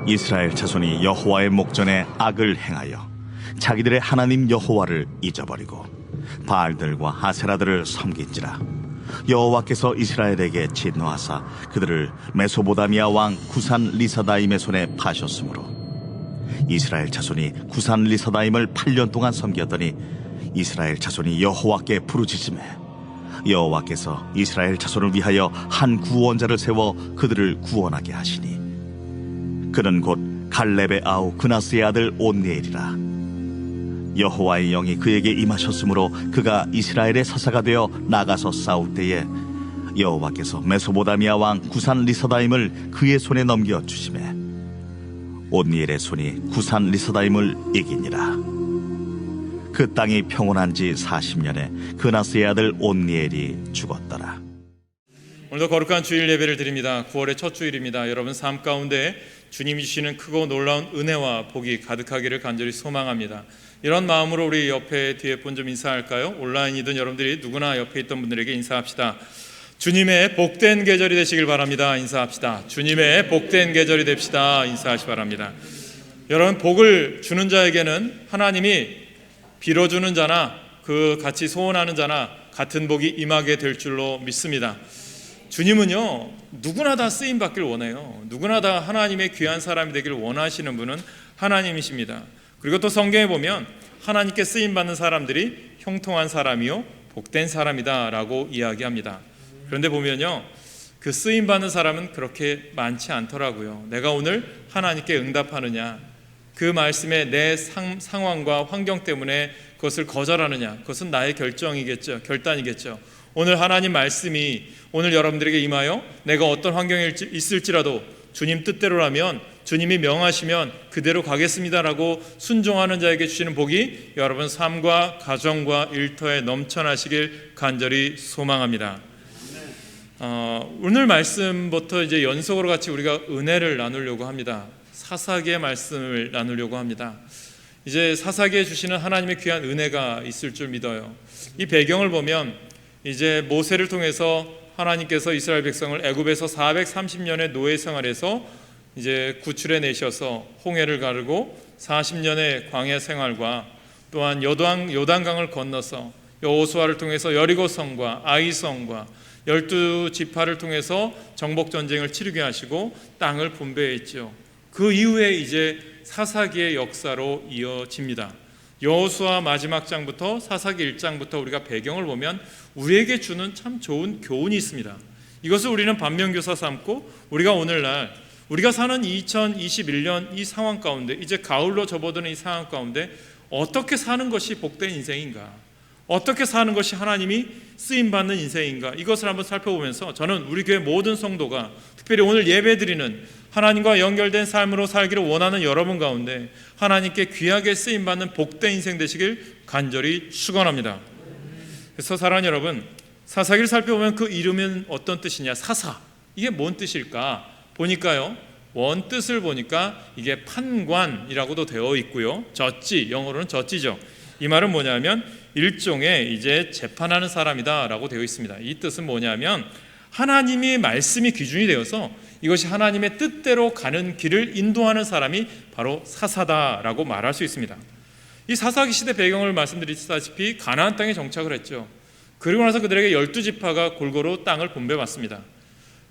이스라엘 자손이 여호와의 목전에 악을 행하여 자기들의 하나님 여호와를 잊어버리고 바알들과 아세라들을 섬긴지라. 여호와께서 이스라엘에게 진노하사 그들을 메소보다미아 왕 구산 리사다임의 손에 파셨으므로 이스라엘 자손이 구산 리사다임을 8년 동안 섬겼더니 이스라엘 자손이 여호와께 부르짖으매 여호와께서 이스라엘 자손을 위하여 한 구원자를 세워 그들을 구원하게 하시니 그는 곧 갈렙의 아우 그나스의 아들 온니엘이라. 여호와의 영이 그에게 임하셨으므로 그가 이스라엘의 사사가 되어 나가서 싸울 때에 여호와께서 메소보다미아 왕 구산 리사다임을 그의 손에 넘겨 주시매 온니엘의 손이 구산 리사다임을 이기니라. 그 땅이 평온한 지 40년에 그나스의 아들 온니엘이 죽었더라. 오늘도 거룩한 주일 예배를 드립니다. 9월의 첫 주일입니다. 여러분 삶 가운데 주님이 주시는 크고 놀라운 은혜와 복이 가득하기를 간절히 소망합니다. 이런 마음으로 우리 옆에 뒤에 분 좀 인사할까요? 온라인이든 여러분들이 누구나 옆에 있던 분들에게 인사합시다. 주님의 복된 계절이 되시길 바랍니다. 인사합시다. 주님의 복된 계절이 됩시다. 인사하시 바랍니다. 여러분, 복을 주는 자에게는 하나님이 빌어주는 자나 그 같이 소원하는 자나 같은 복이 임하게 될 줄로 믿습니다. 주님은요, 누구나 다 쓰임 받길 원해요. 누구나 다 하나님의 귀한 사람이 되길 원하시는 분은 하나님이십니다. 그리고 또 성경에 보면 하나님께 쓰임 받는 사람들이 형통한 사람이요 복된 사람이다 라고 이야기합니다. 그런데 보면요, 그 쓰임 받는 사람은 그렇게 많지 않더라고요. 내가 오늘 하나님께 응답하느냐, 그 말씀에 내 상황과 환경 때문에 그것을 거절하느냐, 그것은 나의 결정이겠죠, 결단이겠죠. 오늘 하나님 말씀이 오늘 여러분들에게 임하여 내가 어떤 환경에 있을지라도 주님 뜻대로라면, 주님이 명하시면 그대로 가겠습니다라고 순종하는 자에게 주시는 복이 여러분 삶과 가정과 일터에 넘쳐나시길 간절히 소망합니다. 오늘 말씀부터 이제 연속으로 같이 우리가 은혜를 나누려고 합니다. 사사기의 말씀을 나누려고 합니다. 이제 사사기에 주시는 하나님의 귀한 은혜가 있을 줄 믿어요. 이 배경을 보면 이제 모세를 통해서 하나님께서 이스라엘 백성을 애굽에서 430년의 노예 생활에서 이제 구출해 내셔서 홍해를 가르고 40년의 광야 생활과 또한 요단강을 건너서 여호수아를 통해서 여리고성과 아이성과 12지파를 통해서 정복전쟁을 치르게 하시고 땅을 분배했죠. 그 이후에 이제 사사기의 역사로 이어집니다. 여호수아 마지막 장부터 사사기 1장부터 우리가 배경을 보면 우리에게 주는 참 좋은 교훈이 있습니다. 이것을 우리는 반면교사 삼고 우리가 오늘날 우리가 사는 2021년 이 상황 가운데 이제 가을로 접어드는 이 상황 가운데 어떻게 사는 것이 복된 인생인가, 어떻게 사는 것이 하나님이 쓰임받는 인생인가, 이것을 한번 살펴보면서 저는 우리 교회 모든 성도가 특별히 오늘 예배드리는 하나님과 연결된 삶으로 살기를 원하는 여러분 가운데 하나님께 귀하게 쓰임받는 복된 인생 되시길 간절히 축원합니다. 그래서 사랑하는 여러분, 사사기를 살펴보면 그 이름은 어떤 뜻이냐, 사사, 이게 뭔 뜻일까 보니까요, 원뜻을 보니까 이게 판관이라고도 되어 있고요, 젖지, 영어로는 젖지죠. 이 말은 뭐냐면 일종의 이제 재판하는 사람이다라고 되어 있습니다. 이 뜻은 뭐냐면 하나님의 말씀이 기준이 되어서 이것이 하나님의 뜻대로 가는 길을 인도하는 사람이 바로 사사다라고 말할 수 있습니다. 이 사사기 시대 배경을 말씀드렸다시피 가나안 땅에 정착을 했죠. 그리고 나서 그들에게 12지파가 골고루 땅을 분배받습니다.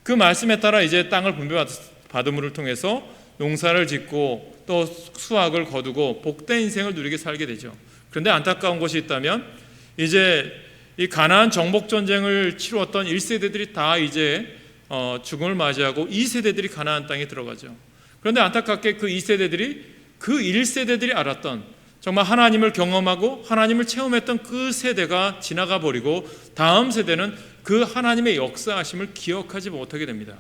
그 말씀에 따라 이제 땅을 분배받음을 통해서 농사를 짓고 또 수확을 거두고 복된 인생을 누리게 살게 되죠. 그런데 안타까운 것이 있다면 이제 이 가나안 정복 전쟁을 치루었던 1세대들이 다 이제 죽음을 맞이하고 2세대들이 가나안 땅에 들어가죠. 그런데 안타깝게 그 2세대들이 그 1세대들이 알았던 정말 하나님을 경험하고 하나님을 체험했던 그 세대가 지나가 버리고 다음 세대는 그 하나님의 역사하심을 기억하지 못하게 됩니다.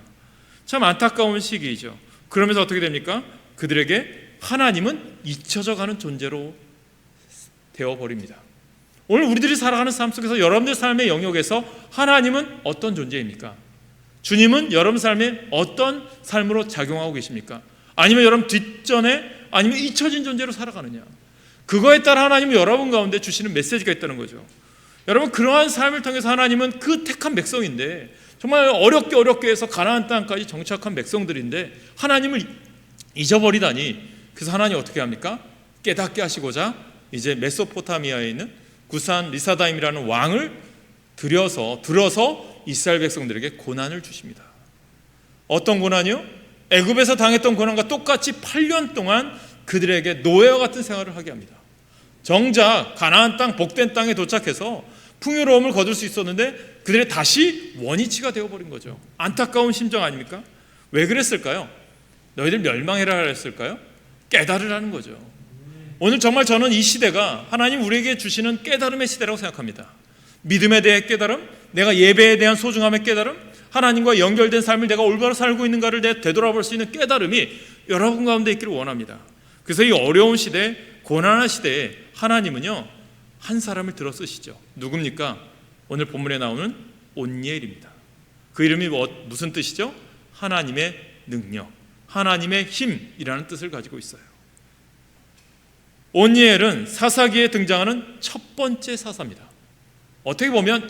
참 안타까운 시기이죠. 그러면서 어떻게 됩니까? 그들에게 하나님은 잊혀져 가는 존재로 되어버립니다. 오늘 우리들이 살아가는 삶 속에서 여러분들 삶의 영역에서 하나님은 어떤 존재입니까? 주님은 여러분 삶에 어떤 삶으로 작용하고 계십니까? 아니면 여러분 뒷전에 아니면 잊혀진 존재로 살아가느냐? 그거에 따라 하나님은 여러분 가운데 주시는 메시지가 있다는 거죠. 여러분, 그러한 삶을 통해서 하나님은 그 택한 백성인데 정말 어렵게 해서 가나안 땅까지 정착한 백성들인데 하나님을 잊어버리다니, 그래서 하나님 어떻게 합니까? 깨닫게 하시고자 이제 메소포타미아에 있는 구산 리사다임이라는 왕을 들어서 이스라엘 백성들에게 고난을 주십니다. 어떤 고난이요? 애굽에서 당했던 고난과 똑같이 8년 동안 그들에게 노예와 같은 생활을 하게 합니다. 정작 가나안 땅, 복된 땅에 도착해서 풍요로움을 거둘 수 있었는데 그들의 다시 원위치가 되어버린 거죠. 안타까운 심정 아닙니까? 왜 그랬을까요? 너희들 멸망해라 했을까요? 깨달으라는 거죠. 오늘 정말 저는 이 시대가 하나님 우리에게 주시는 깨달음의 시대라고 생각합니다. 믿음에 대해 깨달음, 내가 예배에 대한 소중함의 깨달음, 하나님과 연결된 삶을 내가 올바로 살고 있는가를 되돌아볼 수 있는 깨달음이 여러분 가운데 있기를 원합니다. 그래서 이 어려운 시대, 고난한 시대에 하나님은요, 한 사람을 들어 쓰시죠. 누굽니까? 오늘 본문에 나오는 온니엘입니다. 그 이름이 무슨 뜻이죠? 하나님의 능력, 하나님의 힘이라는 뜻을 가지고 있어요. 온니엘은 사사기에 등장하는 첫 번째 사사입니다. 어떻게 보면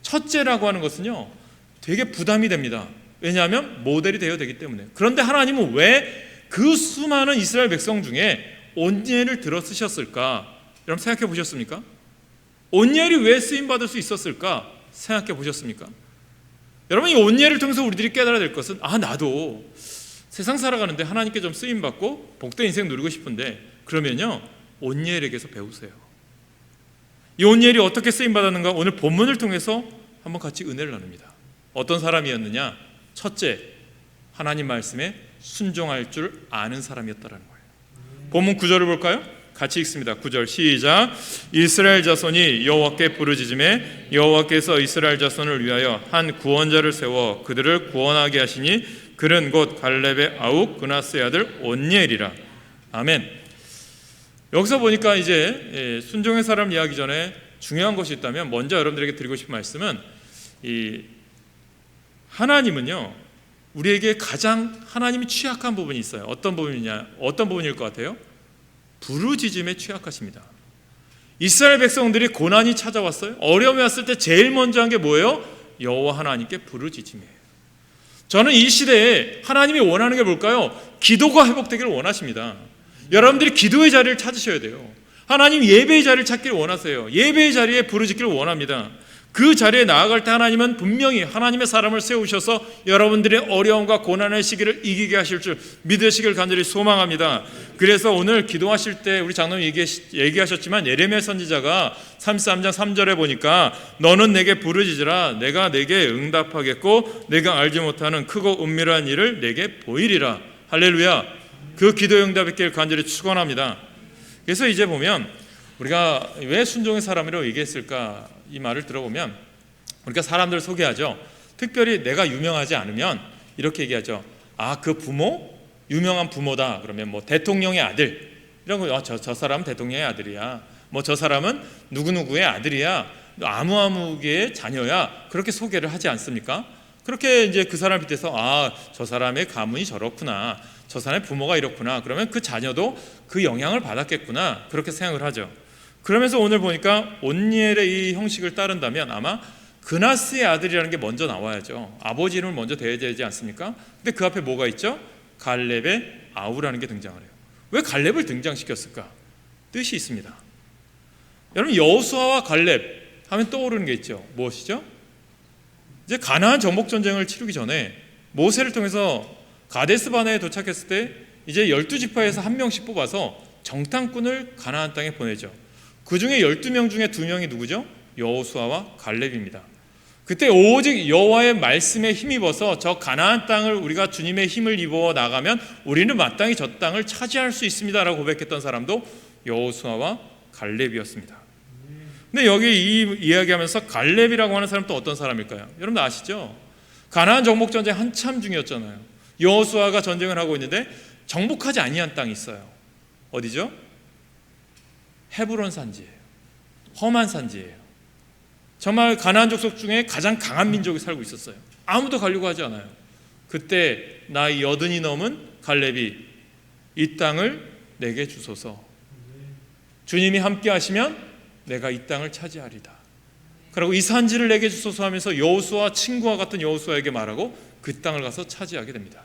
첫째라고 하는 것은요, 되게 부담이 됩니다. 왜냐하면 모델이 되어야 되기 때문에. 그런데 하나님은 왜 그 수많은 이스라엘 백성 중에 온니엘을 들어 쓰셨을까? 여러분 생각해 보셨습니까? 온니엘이 왜 쓰임받을 수 있었을까? 생각해 보셨습니까? 여러분, 이 온니엘을 통해서 우리들이 깨달아야 될 것은, 나도 세상 살아가는데 하나님께 좀 쓰임받고 복된 인생 누리고 싶은데, 그러면요, 온니엘에게서 배우세요. 이 온니엘이 어떻게 쓰임받았는가 오늘 본문을 통해서 한번 같이 은혜를 나눕니다. 어떤 사람이었느냐? 첫째, 하나님 말씀에 순종할 줄 아는 사람이었다라는 거예요. 본문 9절을 볼까요? 같이 읽습니다. 9절 시작. 이스라엘 자손이 여호와께 부르짖음에 여호와께서 이스라엘 자손을 위하여 한 구원자를 세워 그들을 구원하게 하시니 그는 곧 갈렙의 아욱 그나스의 아들 온니엘이라. 아멘. 여기서 보니까 이제 순종의 사람 이야기 전에 중요한 것이 있다면 먼저 여러분들에게 드리고 싶은 말씀은, 이 하나님은요, 우리에게 가장 하나님이 취약한 부분이 있어요. 어떤 부분이냐? 어떤 부분일 것 같아요? 부르짖음에 취약하십니다. 이스라엘 백성들이 고난이 찾아왔어요. 어려움이 왔을 때 제일 먼저 한 게 뭐예요? 여호와 하나님께 부르짖음이에요. 저는 이 시대에 하나님이 원하는 게 뭘까요? 기도가 회복되기를 원하십니다. 여러분들이 기도의 자리를 찾으셔야 돼요. 하나님 예배의 자리를 찾기를 원하세요. 예배의 자리에 부르짖기를 원합니다. 그 자리에 나아갈 때 하나님은 분명히 하나님의 사람을 세우셔서 여러분들의 어려움과 고난의 시기를 이기게 하실 줄 믿으시길 간절히 소망합니다. 그래서 오늘 기도하실 때 우리 장로님 얘기하셨지만 예레미야 선지자가 33장 3절에 보니까 너는 내게 부르짖으라 내가 내게 응답하겠고 내가 알지 못하는 크고 은밀한 일을 내게 보이리라. 할렐루야. 그 기도의 응답이 있길 간절히 축원합니다. 그래서 이제 보면 우리가 왜 순종의 사람이라고 얘기했을까, 이 말을 들어보면 우리가 사람들을 소개하죠. 특별히 내가 유명하지 않으면 이렇게 얘기하죠. 그 부모? 유명한 부모다. 그러면 뭐 대통령의 아들 이런 거, 저 사람은 대통령의 아들이야. 뭐 저 사람은 누구누구의 아들이야. 아무아무의 자녀야. 그렇게 소개를 하지 않습니까? 그렇게 이제 그 사람 밑에서 저 사람의 가문이 저렇구나. 저 사람의 부모가 이렇구나. 그러면 그 자녀도 그 영향을 받았겠구나. 그렇게 생각을 하죠. 그러면서 오늘 보니까 온니엘의 이 형식을 따른다면 아마 그나스의 아들이라는 게 먼저 나와야죠. 아버지 이름을 먼저 대야 되지 않습니까? 근데 그 앞에 뭐가 있죠? 갈렙의 아우라는 게 등장을 해요. 왜 갈렙을 등장시켰을까? 뜻이 있습니다. 여러분, 여호수아와 갈렙 하면 떠오르는 게 있죠. 무엇이죠? 이제 가나안 정복 전쟁을 치르기 전에 모세를 통해서 가데스 바네에 도착했을 때 이제 12지파에서 한 명씩 뽑아서 정탐꾼을 가나안 땅에 보내죠. 그 중에 12명 중에 2명이 누구죠? 여호수아와 갈렙입니다. 그때 오직 여호와의 말씀에 힘입어서 저 가나안 땅을 우리가 주님의 힘을 입어 나가면 우리는 마땅히 저 땅을 차지할 수 있습니다라고 고백했던 사람도 여호수아와 갈렙이었습니다. 근데 여기 이 이야기하면서 갈렙이라고 하는 사람은 또 어떤 사람일까요? 여러분 아시죠? 가나안 정복 전쟁 한참 중이었잖아요. 여호수아가 전쟁을 하고 있는데 정복하지 아니한 땅이 있어요. 어디죠? 헤브론 산지예요. 험한 산지예요. 정말 가나안 족속 중에 가장 강한 민족이 살고 있었어요. 아무도 가려고 하지 않아요. 그때 나이 80이 넘은 갈렙이 이 땅을 내게 주소서. 주님이 함께 하시면 내가 이 땅을 차지하리다. 그리고 이 산지를 내게 주소서 하면서 여호수아 친구와 같은 여호수아에게 말하고 그 땅을 가서 차지하게 됩니다.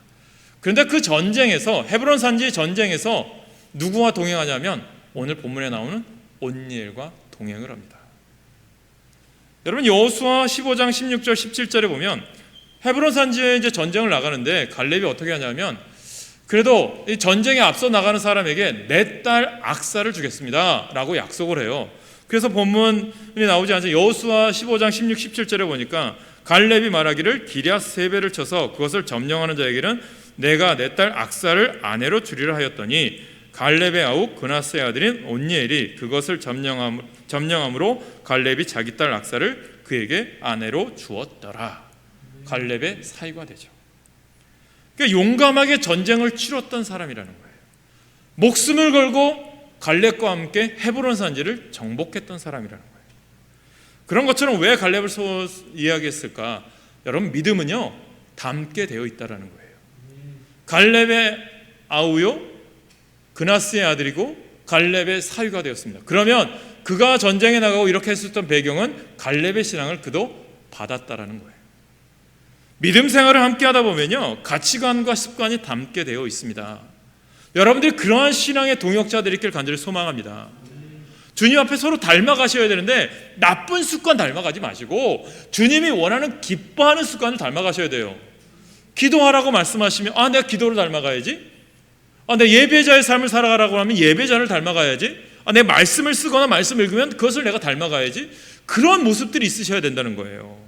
그런데 그 전쟁에서, 헤브론 산지 전쟁에서 누구와 동행하냐면 오늘 본문에 나오는 온니엘과 동행을 합니다. 여러분, 여호수아 15장 16절 17절에 보면 헤브론 산지에 이제 전쟁을 나가는데 갈렙이 어떻게 하냐면, 그래도 이 전쟁에 앞서 나가는 사람에게 내 딸 악사를 주겠습니다 라고 약속을 해요. 그래서 본문이 나오지 않죠. 여호수아 15장 16, 17절에 보니까 갈렙이 말하기를 기럇 세 배를 쳐서 그것을 점령하는 자에게는 내가 내 딸 악사를 아내로 주리라 하였더니 갈렙의 아우 그나스의 아들인 온니엘이 그것을 점령함으로 갈렙이 자기 딸 악사를 그에게 아내로 주었더라. 갈렙의 사위가 되죠. 그러니까 용감하게 전쟁을 치렀던 사람이라는 거예요. 목숨을 걸고 갈렙과 함께 헤브론 산지를 정복했던 사람이라는 거예요. 그런 것처럼 왜 갈렙을 이야기했을까? 여러분, 믿음은요 닮게 되어 있다라는 거예요. 갈렙의 아우요 그나스의 아들이고 갈렙의 사위가 되었습니다. 그러면 그가 전쟁에 나가고 이렇게 했었던 배경은 갈렙의 신앙을 그도 받았다라는 거예요. 믿음 생활을 함께 하다 보면요 가치관과 습관이 닮게 되어 있습니다. 여러분들이 그러한 신앙의 동역자들이 있길 간절히 소망합니다. 주님 앞에 서로 닮아가셔야 되는데 나쁜 습관 닮아가지 마시고 주님이 원하는 기뻐하는 습관을 닮아가셔야 돼요. 기도하라고 말씀하시면 내가 기도를 닮아가야지. 내 예배자의 삶을 살아가라고 하면 예배자를 닮아가야지. 내 말씀을 쓰거나 말씀을 읽으면 그것을 내가 닮아가야지. 그런 모습들이 있으셔야 된다는 거예요.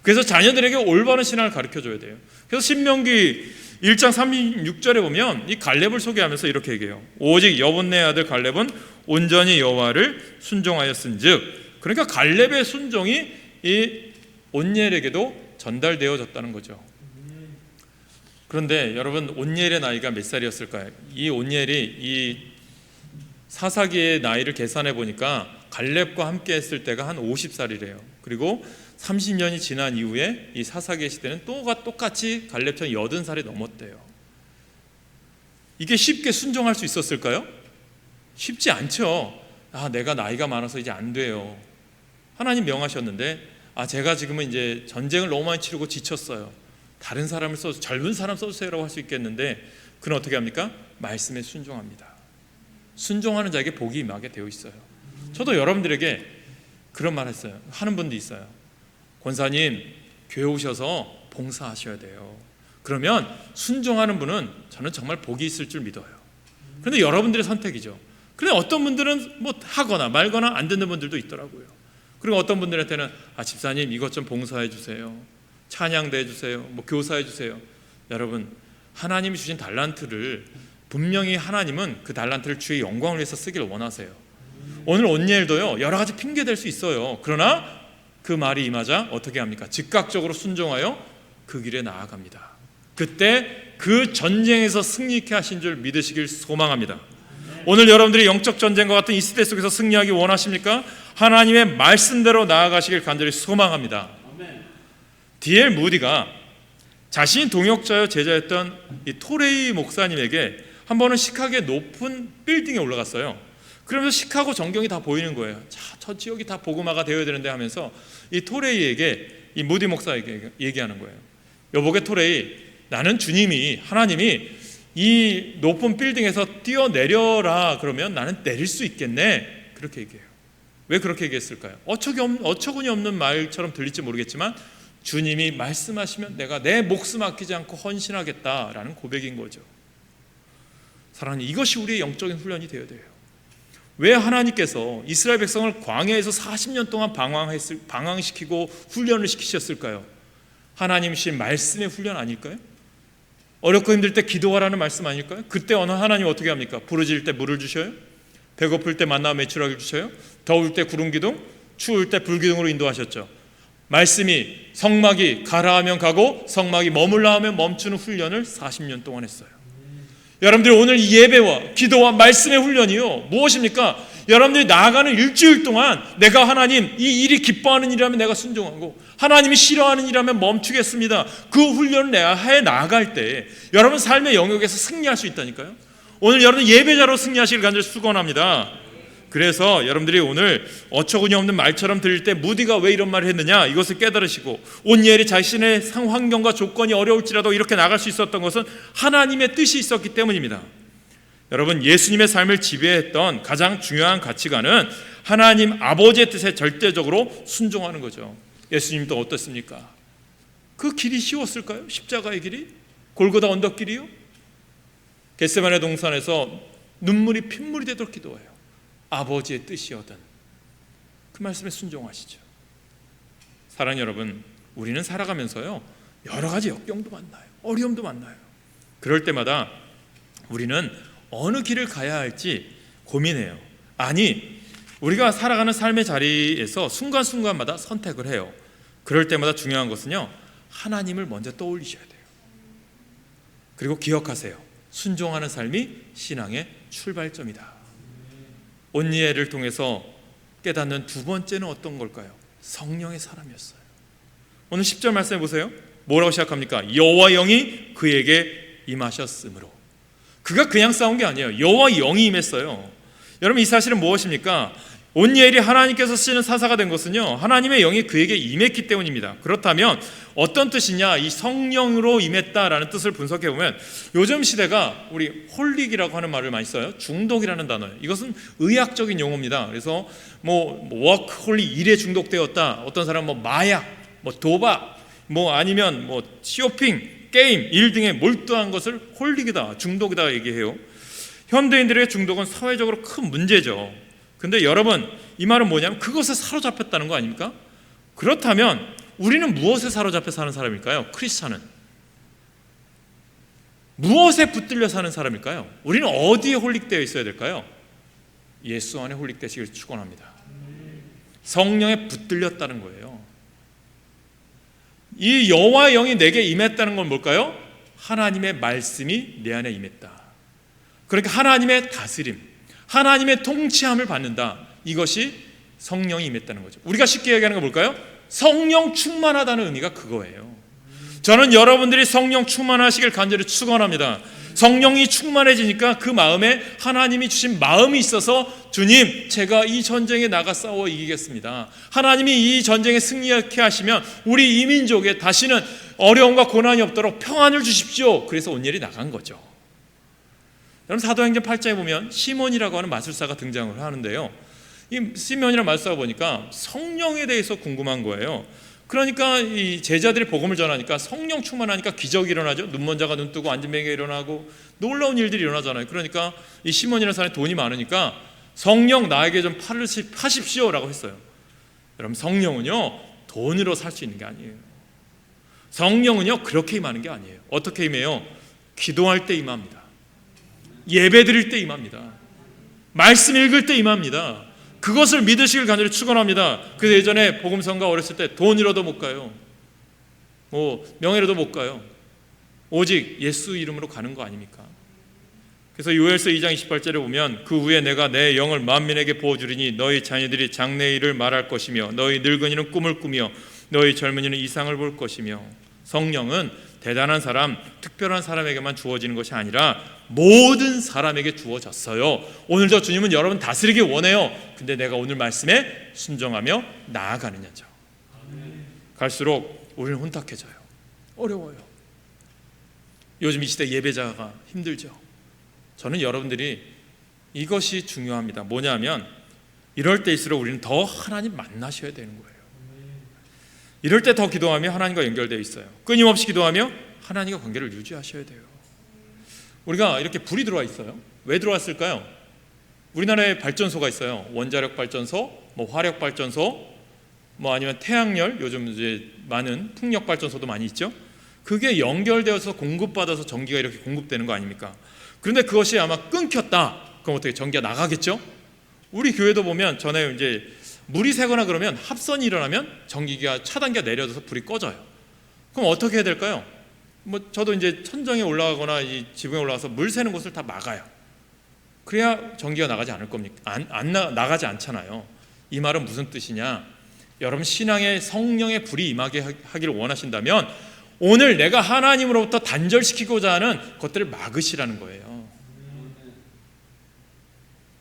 그래서 자녀들에게 올바른 신앙을 가르쳐줘야 돼요. 그래서 신명기 1장 36절에 보면 이 갈렙을 소개하면서 이렇게 얘기해요. 오직 여분네 아들 갈렙은 온전히 여호와를 순종하였은즉, 그러니까 갈렙의 순종이 이 온니엘에게도 전달되어졌다는 거죠. 그런데 여러분, 온니엘의 나이가 몇 살이었을까요? 이 온니엘이 이 사사기의 나이를 계산해 보니까 갈렙과 함께 했을 때가 한 50살이래요. 그리고 30년이 지난 이후에 이 사사기의 시대는 똑같이 갈렙처럼 80살이 넘었대요. 이게 쉽게 순종할 수 있었을까요? 쉽지 않죠. 내가 나이가 많아서 이제 안 돼요. 하나님 명하셨는데 제가 지금은 이제 전쟁을 너무 많이 치르고 지쳤어요. 다른 사람을 써서 젊은 사람 써주세요라고 할 수 있겠는데 그는 어떻게 합니까? 말씀에 순종합니다. 순종하는 자에게 복이 임하게 되어 있어요. 저도 여러분들에게 그런 말 했어요. 하는 분도 있어요. 권사님, 교회 오셔서 봉사하셔야 돼요. 그러면 순종하는 분은 저는 정말 복이 있을 줄 믿어요. 그런데 여러분들의 선택이죠. 그런데 어떤 분들은 뭐 하거나 말거나 안 듣는 분들도 있더라고요. 그리고 어떤 분들한테는 집사님 이것 좀 봉사해 주세요. 찬양대 해주세요. 뭐 교사해 주세요. 여러분, 하나님이 주신 달란트를 분명히 하나님은 그 달란트를 주의 영광을 위해서 쓰기를 원하세요. 오늘 온니엘도요 여러 가지 핑계 댈 수 있어요. 그러나 그 말이 임하자 어떻게 합니까? 즉각적으로 순종하여 그 길에 나아갑니다. 그때 그 전쟁에서 승리케 하신 줄 믿으시길 소망합니다. 오늘 여러분들이 영적 전쟁과 같은 이 시대 속에서 승리하기 원하십니까? 하나님의 말씀대로 나아가시길 간절히 소망합니다. D.L. 무디가 자신이 동역자여 제자였던 이 토레이 목사님에게 한 번은 시카고의 높은 빌딩에 올라갔어요. 그러면서 시카고 전경이 다 보이는 거예요. 저 지역이 다 복음화가 되어야 되는데 하면서 이 토레이에게, 이 무디 목사에게 얘기하는 거예요. 여보게 토레이, 나는 하나님이 이 높은 빌딩에서 뛰어내려라 그러면 나는 내릴 수 있겠네. 그렇게 얘기해요. 왜 그렇게 얘기했을까요? 어처구니 없는 말처럼 들릴지 모르겠지만 주님이 말씀하시면 내가 내 목숨 아끼지 않고 헌신하겠다라는 고백인 거죠. 사랑하는, 이것이 우리의 영적인 훈련이 되어야 돼요. 왜 하나님께서 이스라엘 백성을 광야에서 40년 동안 방황시키고 훈련을 시키셨을까요? 하나님이신 말씀의 훈련 아닐까요? 어렵고 힘들 때 기도하라는 말씀 아닐까요? 그때 어느 하나님 어떻게 합니까? 부르짖을 때 물을 주셔요? 배고플 때 만나 매출하기를 주셔요? 더울 때 구름 기둥, 추울 때 불 기둥으로 인도하셨죠. 말씀이 성막이 가라하면 가고 성막이 머물라 하면 멈추는 훈련을 40년 동안 했어요. 여러분들 오늘 이 예배와 기도와 말씀의 훈련이요 무엇입니까? 여러분들이 나아가는 일주일 동안 내가 하나님 이 일이 기뻐하는 일이라면 내가 순종하고 하나님이 싫어하는 일이라면 멈추겠습니다. 그 훈련을 내가 해 나아갈 때 여러분 삶의 영역에서 승리할 수 있다니까요. 오늘 여러분 예배자로 승리하시길 간절히 축원합니다. 그래서 여러분들이 오늘 어처구니 없는 말처럼 들릴 때 무디가 왜 이런 말을 했느냐, 이것을 깨달으시고 온니엘이 자신의 상환경과 조건이 어려울지라도 이렇게 나갈 수 있었던 것은 하나님의 뜻이 있었기 때문입니다. 여러분, 예수님의 삶을 지배했던 가장 중요한 가치관은 하나님 아버지의 뜻에 절대적으로 순종하는 거죠. 예수님도 어떻습니까? 그 길이 쉬웠을까요? 십자가의 길이? 골고다 언덕 길이요? 겟세마네 동산에서 눈물이 핏물이 되도록 기도해요. 아버지의 뜻이거든. 그 말씀에 순종하시죠. 사랑하는 여러분, 우리는 살아가면서요 여러 가지 역경도 만나요. 어려움도 만나요. 그럴 때마다 우리는 어느 길을 가야 할지 고민해요. 아니, 우리가 살아가는 삶의 자리에서 순간순간마다 선택을 해요. 그럴 때마다 중요한 것은요, 하나님을 먼저 떠올리셔야 돼요. 그리고 기억하세요. 순종하는 삶이 신앙의 출발점이다. 온니엘을 통해서 깨닫는 두 번째는 어떤 걸까요? 성령의 사람이었어요. 오늘 10절 말씀해 보세요. 뭐라고 시작합니까? 여호와 영이 그에게 임하셨으므로. 그가 그냥 싸운 게 아니에요. 여호와 영이 임했어요. 여러분, 이 사실은 무엇입니까? 온니엘이 하나님께서 쓰시는 사사가 된 것은요, 하나님의 영이 그에게 임했기 때문입니다. 그렇다면 어떤 뜻이냐? 이 성령으로 임했다라는 뜻을 분석해 보면 요즘 시대가 우리 홀릭이라고 하는 말을 많이 써요. 중독이라는 단어예요. 이것은 의학적인 용어입니다. 그래서 워크홀릭, 일에 중독되었다. 어떤 사람은 마약, 도박, 아니면 쇼핑, 게임, 일 등에 몰두한 것을 홀릭이다, 중독이다 얘기해요. 현대인들의 중독은 사회적으로 큰 문제죠. 근데 여러분, 이 말은 뭐냐면 그것에 사로잡혔다는 거 아닙니까? 그렇다면 우리는 무엇에 사로잡혀 사는 사람일까요? 크리스찬은 무엇에 붙들려 사는 사람일까요? 우리는 어디에 홀릭되어 있어야 될까요? 예수 안에 홀릭되시길 축원합니다. 성령에 붙들렸다는 거예요. 이 여호와의 영이 내게 임했다는 건 뭘까요? 하나님의 말씀이 내 안에 임했다. 그러니까 하나님의 다스림, 하나님의 통치함을 받는다. 이것이 성령이 임했다는 거죠. 우리가 쉽게 얘기하는 건 뭘까요? 성령 충만하다는 의미가 그거예요. 저는 여러분들이 성령 충만하시길 간절히 축원합니다. 성령이 충만해지니까 그 마음에 하나님이 주신 마음이 있어서, 주님, 제가 이 전쟁에 나가 싸워 이기겠습니다. 하나님이 이 전쟁에 승리하게 하시면 우리 이민족에 다시는 어려움과 고난이 없도록 평안을 주십시오. 그래서 온니엘이 나간 거죠. 여러분, 사도행전 8장에 보면 시몬이라고 하는 마술사가 등장을 하는데요, 이 시몬이라는 마술사가 보니까 성령에 대해서 궁금한 거예요. 그러니까 이 제자들이 복음을 전하니까 성령 충만하니까 기적이 일어나죠. 눈먼 자가 눈 뜨고 앉은 뱅이가 일어나고 놀라운 일들이 일어나잖아요. 그러니까 이 시몬이라는 사람이 돈이 많으니까 성령 나에게 좀 파십시오라고 했어요. 여러분, 성령은요 돈으로 살 수 있는 게 아니에요. 성령은요 그렇게 임하는 게 아니에요. 어떻게 임해요? 기도할 때 임합니다. 예배 드릴 때 임합니다. 말씀 읽을 때 임합니다. 그것을 믿으시길 간절히 축원합니다. 그래서 예전에 복음성가 어렸을 때 돈이라도 못 가요. 명예로도 못 가요. 오직 예수 이름으로 가는 거 아닙니까? 그래서 요엘서 2장 28절에 보면 그 후에 내가 내 영을 만민에게 부어주리니 너희 자녀들이 장래일을 말할 것이며 너희 늙은이는 꿈을 꾸며 너희 젊은이는 이상을 볼 것이며. 성령은 대단한 사람, 특별한 사람에게만 주어지는 것이 아니라 모든 사람에게 주어졌어요. 오늘도 주님은 여러분 다스리기 원해요. 근데 내가 오늘 말씀에 순종하며 나아가느냐죠. 갈수록 우리는 혼탁해져요. 어려워요. 요즘 이 시대 예배자가 힘들죠. 저는 여러분들이 이것이 중요합니다. 뭐냐면 이럴 때일수록 우리는 더 하나님 만나셔야 되는 거예요. 이럴 때 더 기도하며 하나님과 연결되어 있어요. 끊임없이 기도하며 하나님과 관계를 유지하셔야 돼요. 우리가 이렇게 불이 들어와 있어요. 왜 들어왔을까요? 우리나라에 발전소가 있어요. 원자력 발전소, 화력 발전소, 아니면 태양열, 요즘 이제 많은 풍력 발전소도 많이 있죠. 그게 연결되어서 공급받아서 전기가 이렇게 공급되는 거 아닙니까? 그런데 그것이 아마 끊겼다. 그럼 어떻게 전기가 나가겠죠? 우리 교회도 보면 전에 이제 물이 새거나 그러면 합선이 일어나면 전기가 차단기가 내려져서 불이 꺼져요. 그럼 어떻게 해야 될까요? 저도 이제 천정에 올라가거나 이 지붕에 올라가서 물 새는 곳을 다 막아요. 그래야 전기가 나가지 않을 겁니까? 나가지 않잖아요. 이 말은 무슨 뜻이냐? 여러분, 신앙에 성령의 불이 임하게 하기를 원하신다면 오늘 내가 하나님으로부터 단절시키고자 하는 것들을 막으시라는 거예요.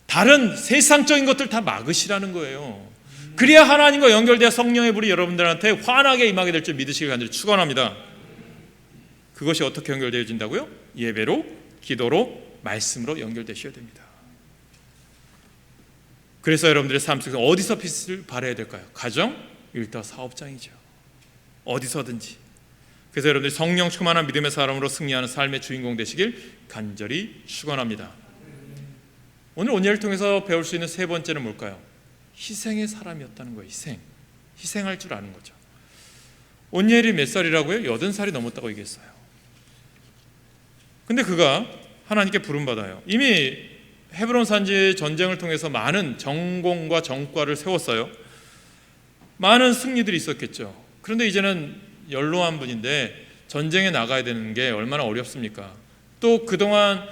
다른 세상적인 것들 다 막으시라는 거예요. 그래야 하나님과 연결되어 성령의 불이 여러분들한테 환하게 임하게 될 줄 믿으시길 간절히 축원합니다. 그것이 어떻게 연결되어진다고요? 예배로, 기도로, 말씀으로 연결되셔야 됩니다. 그래서 여러분들의 삶 속에서 어디서 빛을 발해야 될까요? 가정, 일터, 사업장이죠. 어디서든지. 그래서 여러분들이 성령 충만한 믿음의 사람으로 승리하는 삶의 주인공 되시길 간절히 축원합니다. 오늘 온예를 통해서 배울 수 있는 세 번째는 뭘까요? 희생의 사람이었다는 거예요. 희생할 줄 아는 거죠. 온예일이 몇 살이라고요? 80살이 넘었다고 얘기했어요. 근데 그가 하나님께 부름받아요. 이미 헤브론 산지 전쟁을 통해서 많은 전공과 전과를 세웠어요. 많은 승리들이 있었겠죠. 그런데 이제는 연로한 분인데 전쟁에 나가야 되는 게 얼마나 어렵습니까? 또 그동안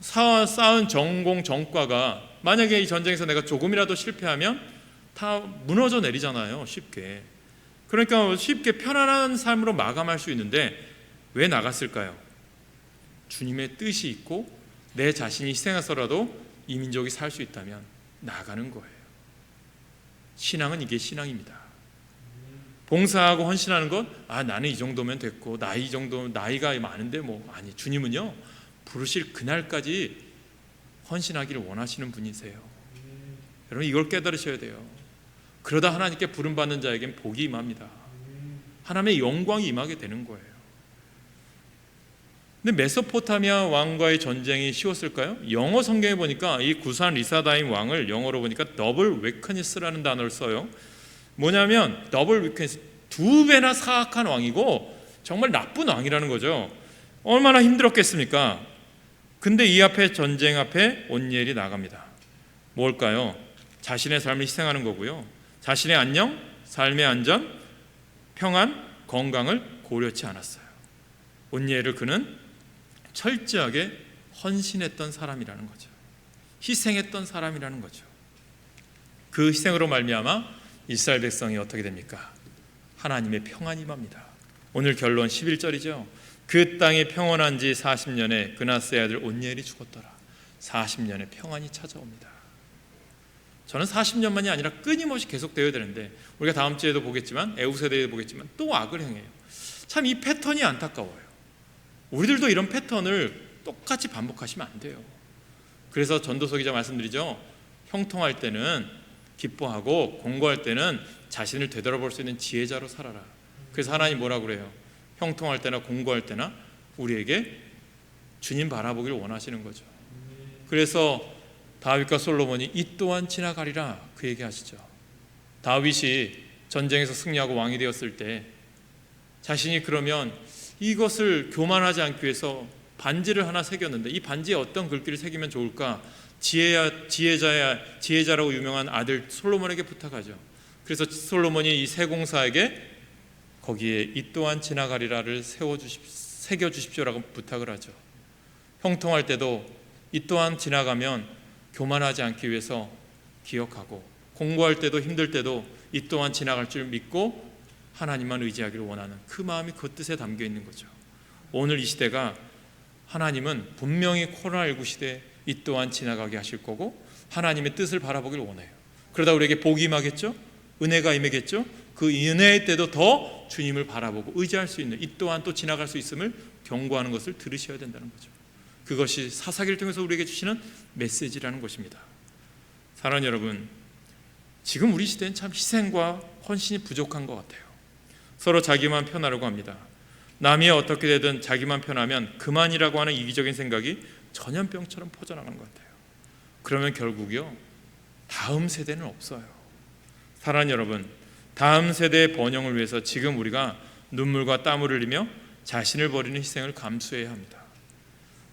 쌓은 전공 전과가 만약에 이 전쟁에서 내가 조금이라도 실패하면 다 무너져 내리잖아요. 쉽게. 그러니까 쉽게 편안한 삶으로 마감할 수 있는데 왜 나갔을까요? 주님의 뜻이 있고 내 자신이 희생해서라도 이 민족이 살 수 있다면 나가는 거예요. 신앙은 이게 신앙입니다. 봉사하고 헌신하는 것, 나는 이 정도면 됐고 나이가 많은데 아니, 주님은요 부르실 그날까지 헌신하기를 원하시는 분이세요. 여러분 이걸 깨달으셔야 돼요. 그러다 하나님께 부름받는 자에겐 복이 임합니다. 하나님의 영광이 임하게 되는 거예요. 근데 메소포타미아 왕과의 전쟁이 쉬웠을까요? 영어 성경에 보니까 이 구산 리사다임 왕을 영어로 보니까 더블 위크니스라는 단어를 써요. 뭐냐면 더블 위크니스, 2배나 사악한 왕이고 정말 나쁜 왕이라는 거죠. 얼마나 힘들었겠습니까? 근데 이 앞에 전쟁 앞에 온니엘이 나갑니다. 뭘까요? 자신의 삶을 희생하는 거고요. 자신의 안녕, 삶의 안전, 평안, 건강을 고려치 않았어요. 온니엘을 그는 철저하게 헌신했던 사람이라는 거죠. 희생했던 사람이라는 거죠. 그 희생으로 말미암아 이스라엘 백성이 어떻게 됩니까? 하나님의 평안이 임합니다. 오늘 결론 11절이죠. 그 땅이 평온한 지 40년에 그나스의 아들 온니엘이 죽었더라. 40년의 평안이 찾아옵니다. 저는 40년만이 아니라 끊임없이 계속되어야 되는데 우리가 다음 주에도 보겠지만 애후세대에도 보겠지만 또 악을 행해요. 참 이 패턴이 안타까워요. 우리들도 이런 패턴을 똑같이 반복하시면 안 돼요. 그래서 전도서 기자 말씀드리죠. 형통할 때는 기뻐하고 공고할 때는 자신을 되돌아볼 수 있는 지혜자로 살아라. 그래서 하나님 뭐라고 그래요? 형통할 때나 공고할 때나 우리에게 주님 바라보기를 원하시는 거죠. 그래서 다윗과 솔로몬이 이 또한 지나가리라 그 얘기하시죠. 다윗이 전쟁에서 승리하고 왕이 되었을 때 자신이 그러면 이것을 교만하지 않기 위해서 반지를 하나 새겼는데 이 반지에 어떤 글귀를 새기면 좋을까? 지혜자라고 유명한 아들 솔로몬에게 부탁하죠. 그래서 솔로몬이 이 세공사에게 거기에 이 또한 지나가리라를 새겨주십시오라고 부탁을 하죠. 형통할 때도 이 또한 지나가면 교만하지 않기 위해서 기억하고, 공부할 때도 힘들 때도 이 또한 지나갈 줄 믿고 하나님만 의지하기를 원하는 그 마음이 그 뜻에 담겨 있는 거죠. 오늘 이 시대가 하나님은 분명히 코로나19 시대에 이 또한 지나가게 하실 거고 하나님의 뜻을 바라보기를 원해요. 그러다 우리에게 복이 임하겠죠? 은혜가 임하겠죠? 그 은혜의 때도 더 주님을 바라보고 의지할 수 있는 이 또한 또 지나갈 수 있음을 경고하는 것을 들으셔야 된다는 거죠. 그것이 사사기를 통해서 우리에게 주시는 메시지라는 것입니다. 사랑하는 여러분, 지금 우리 시대는 참 희생과 헌신이 부족한 것 같아요. 서로 자기만 편하려고 합니다. 남이 어떻게 되든 자기만 편하면 그만이라고 하는 이기적인 생각이 전염병처럼 퍼져나가는 것 같아요. 그러면 결국요, 다음 세대는 없어요. 사랑하는 여러분, 다음 세대의 번영을 위해서 지금 우리가 눈물과 땀을 흘리며 자신을 버리는 희생을 감수해야 합니다.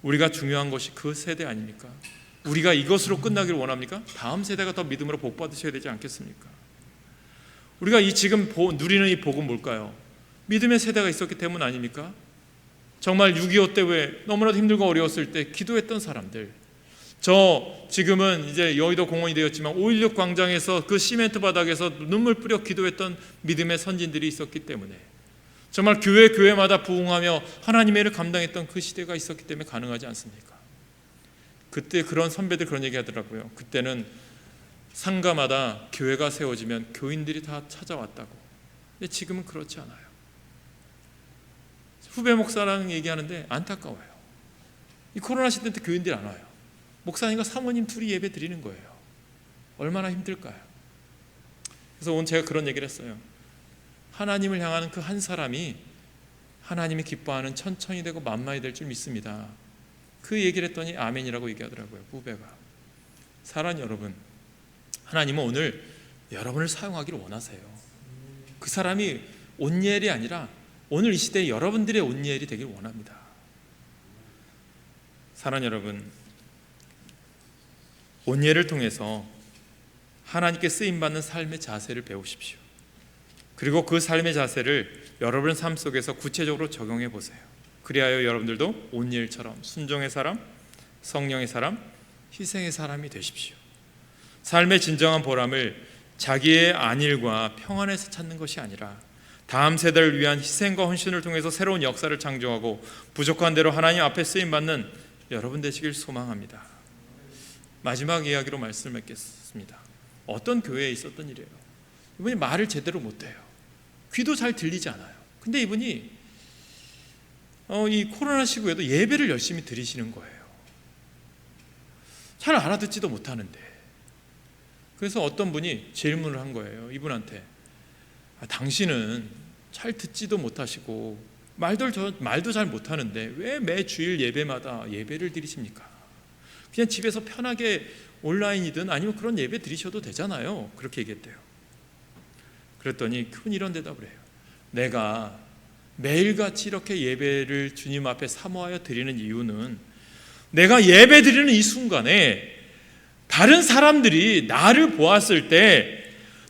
우리가 중요한 것이 그 세대 아닙니까? 우리가 이것으로 끝나기를 원합니까? 다음 세대가 더 믿음으로 복 받으셔야 되지 않겠습니까? 우리가 이 지금 누리는 이 복은 뭘까요? 믿음의 세대가 있었기 때문 아닙니까? 정말 6.25 때 왜 너무나도 힘들고 어려웠을 때 기도했던 사람들, 저 지금은 이제 여의도 공원이 되었지만 5.16 광장에서 그 시멘트 바닥에서 눈물 뿌려 기도했던 믿음의 선진들이 있었기 때문에, 정말 교회마다 부흥하며 하나님의 일을 감당했던 그 시대가 있었기 때문에 가능하지 않습니까? 그때 그런 선배들 그런 얘기 하더라고요. 그때는 상가마다 교회가 세워지면 교인들이 다 찾아왔다고. 근데 지금은 그렇지 않아요. 후배 목사랑 얘기하는데 안타까워요. 이 코로나 시대 때 교인들이 안 와요. 목사님과 사모님 둘이 예배 드리는 거예요. 얼마나 힘들까요? 그래서 오늘 제가 그런 얘기를 했어요. 하나님을 향하는 그 한 사람이 하나님이 기뻐하는 천천히 되고 만만히 될 줄 믿습니다. 그 얘기를 했더니 아멘이라고 얘기하더라고요. 후배가. 사랑하는 여러분, 하나님은 오늘 여러분을 사용하기를 원하세요. 그 사람이 온니엘이 아니라 오늘 이 시대에 여러분들의 온니엘이 되길 원합니다. 사랑하는 여러분, 온니엘을 통해서 하나님께 쓰임받는 삶의 자세를 배우십시오. 그리고 그 삶의 자세를 여러분 삶 속에서 구체적으로 적용해 보세요. 그리하여 여러분들도 온니엘처럼 순종의 사람, 성령의 사람, 희생의 사람이 되십시오. 삶의 진정한 보람을 자기의 안일과 평안에서 찾는 것이 아니라 다음 세대를 위한 희생과 헌신을 통해서 새로운 역사를 창조하고 부족한 대로 하나님 앞에 쓰임받는 여러분 되시길 소망합니다. 마지막 이야기로 말씀을 맺겠습니다. 어떤 교회에 있었던 일이에요. 이분이 말을 제대로 못해요. 귀도 잘 들리지 않아요. 근데 이분이 이 코로나 시국에도 예배를 열심히 드리시는 거예요. 잘 알아듣지도 못하는데. 그래서 어떤 분이 질문을 한 거예요. 이분한테. 당신은 잘 듣지도 못하시고 말도 잘 못하는데 왜 매 주일 예배마다 예배를 드리십니까? 그냥 집에서 편하게 온라인이든 아니면 그런 예배 드리셔도 되잖아요. 그렇게 얘기했대요. 그랬더니 그분이 이런 대답을 해요. 내가 매일같이 이렇게 예배를 주님 앞에 사모하여 드리는 이유는 내가 예배 드리는 이 순간에 다른 사람들이 나를 보았을 때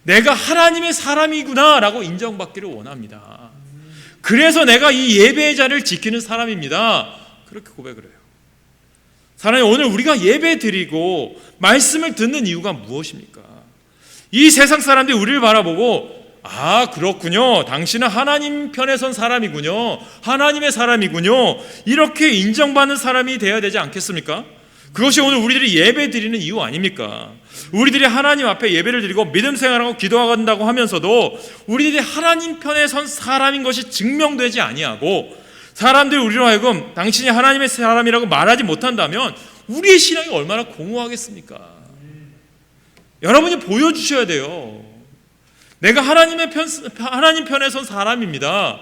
내가 하나님의 사람이구나 라고 인정받기를 원합니다. 그래서 내가 이 예배의 자리를 지키는 사람입니다. 그렇게 고백을 해요. 사랑하는 오늘 우리가 예배 드리고 말씀을 듣는 이유가 무엇입니까? 이 세상 사람들이 우리를 바라보고 그렇군요. 당신은 하나님 편에 선 사람이군요. 하나님의 사람이군요. 이렇게 인정받는 사람이 되어야 되지 않겠습니까? 그것이 오늘 우리들이 예배 드리는 이유 아닙니까? 우리들이 하나님 앞에 예배를 드리고 믿음 생활하고 기도한다고 하면서도 우리들이 하나님 편에 선 사람인 것이 증명되지 아니하고 사람들이 우리로 하여금 당신이 하나님의 사람이라고 말하지 못한다면 우리의 신앙이 얼마나 공허하겠습니까? 여러분이 보여주셔야 돼요. 내가 하나님 편에 선 사람입니다.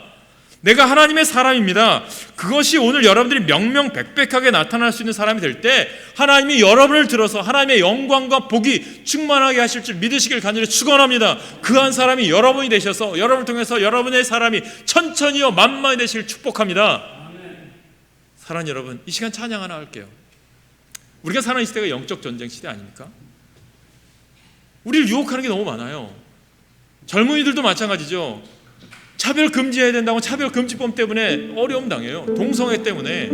내가 하나님의 사람입니다. 그것이 오늘 여러분들이 명명백백하게 나타날 수 있는 사람이 될 때 하나님이 여러분을 들어서 하나님의 영광과 복이 충만하게 하실 줄 믿으시길 간절히 축원합니다. 그 한 사람이 여러분이 되셔서 여러분을 통해서 여러분의 사람이 천천히요 만만히 되시길 축복합니다. 사랑하는 여러분, 이 시간 찬양 하나 할게요. 우리가 사는 이 시대가 영적 전쟁 시대 아닙니까? 우리를 유혹하는 게 너무 많아요. 젊은이들도 마찬가지죠. 차별 금지해야 된다고 차별금지법 때문에 어려움 당해요. 동성애 때문에.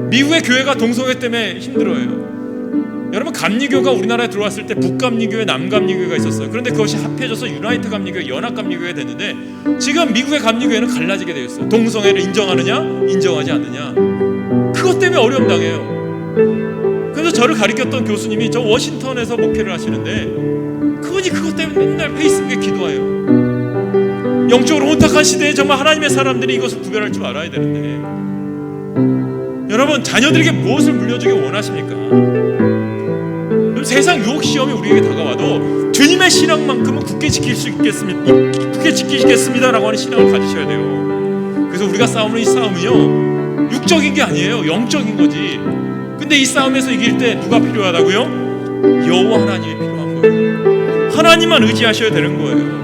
미국의 교회가 동성애 때문에 힘들어요. 여러분, 감리교가 우리나라에 들어왔을 때 북감리교회, 남감리교회가 있었어요. 그런데 그것이 합해져서 유나이트 감리교회, 연합감리교회가 됐는데 지금 미국의 감리교회는 갈라지게 되어 있어요. 동성애를 인정하느냐 인정하지 않느냐. 그것 때문에 어려움 당해요. 그래서 저를 가르쳤던 교수님이 저 워싱턴에서 목회를 하시는데 그분이 그것 때문에 맨날 페이스북에 기도해요. 영적으로 혼탁한 시대에 정말 하나님의 사람들이 이것을 구별할 줄 알아야 되는데, 여러분, 자녀들에게 무엇을 물려주기 원하십니까? 세상 유혹 시험이 우리에게 다가와도 주님의 신앙만큼은 굳게 지키겠습니다라고 하는 신앙을 가지셔야 돼요. 그래서 우리가 싸우는 이 싸움은요, 육적인 게 아니에요. 영적인 거지. 근데 이 싸움에서 이길 때 누가 필요하다고요? 여호와 하나님이 필요한 거예요. 하나님만 의지하셔야 되는 거예요.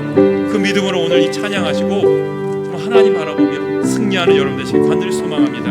그 믿음으로 오늘 이 찬양하시고 하나님 바라보며 승리하는 여러분 되시길 간절히 소망합니다.